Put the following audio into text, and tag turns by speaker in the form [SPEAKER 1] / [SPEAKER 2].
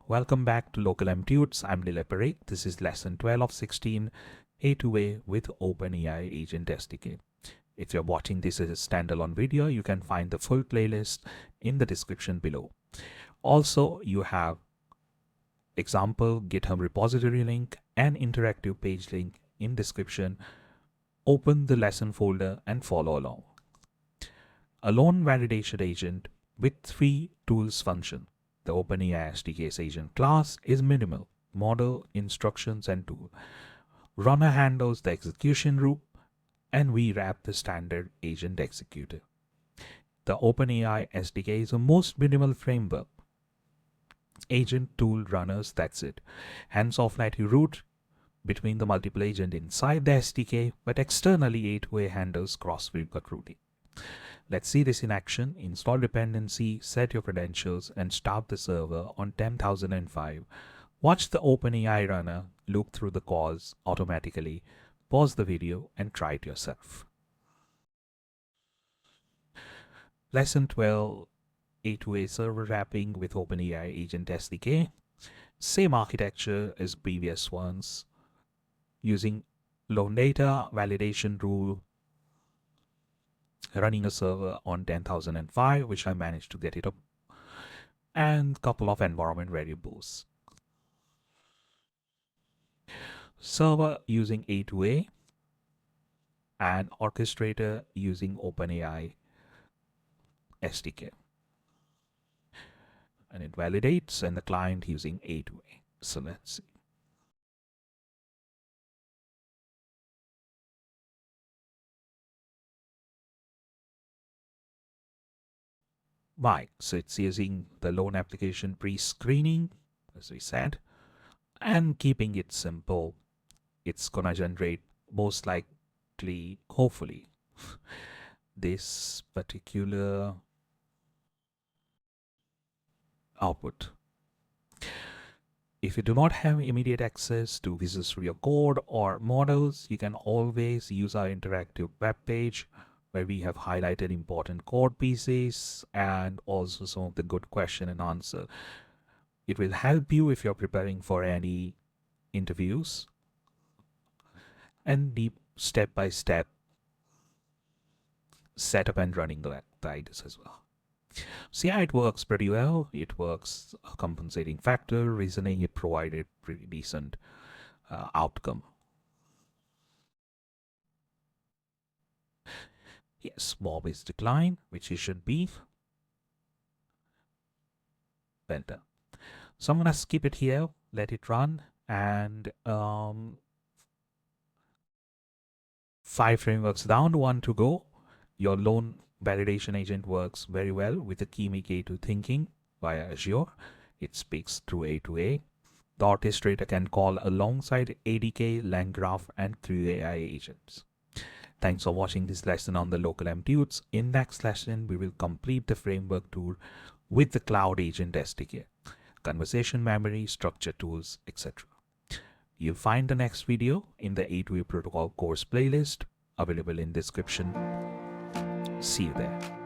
[SPEAKER 1] Welcome back to LocalM Tuts. I'm Nilay Parikh. This is lesson 12 of 16, A2A with OpenAI Agent SDK. If you're watching this as a standalone video, you can find the full playlist in the description below. Also, you have example GitHub repository link and interactive page link in description. Open the lesson folder and follow along. A loan validation agent with 3 tools function. The OpenAI SDK's agent class is minimal: model, instructions, and tool. Runner handles the execution route, and we wrap the standard agent executor. The OpenAI SDK is the most minimal framework. Agent, tool, runners, that's it. Hands-off let you route between the multiple agent inside the SDK, but externally A2A handles cross-record routing. Let's see this in action. Install dependency, set your credentials, and start the server on 10,005. Watch the OpenAI runner loop through the calls automatically. Pause the video and try it yourself. Lesson 12, A2A server wrapping with OpenAI Agent SDK. Same architecture as previous ones, using loan data validation rule, running a server on 10,005, which I managed to get it up, and couple of environment variables. Server using A2A and orchestrator using OpenAI SDK. And it validates, and the client using A2A. So let's see. Why? So it's using the loan application pre-screening, as we said, and keeping it simple. It's gonna generate most likely, hopefully, this particular output. If you do not have immediate access to Visual Studio Code or models, you can always use our interactive web page, where we have highlighted important code pieces and also some of the good question and answer. It will help you if you're preparing for any interviews, and deep step-by-step setup and running the guides as well. See how it works pretty well. It works a compensating factor, reasoning. It provided pretty decent outcome. Yes, Bob is declined, which it should be. Well done. So I'm gonna skip it here, let it run, and 5 frameworks down, 1 to go. Your loan validation agent works very well with the Chemic A2 thinking via Azure. It speaks through A2A. The orchestrator can call alongside ADK, LangGraph, and CrewAI agents. Thanks for watching this lesson on the LocalM Tuts. In next lesson, we will complete the framework tour with the Claude Agent SDK, conversation memory, structure tools, etc. You'll find the next video in the A2A protocol course playlist, available in description. See you there.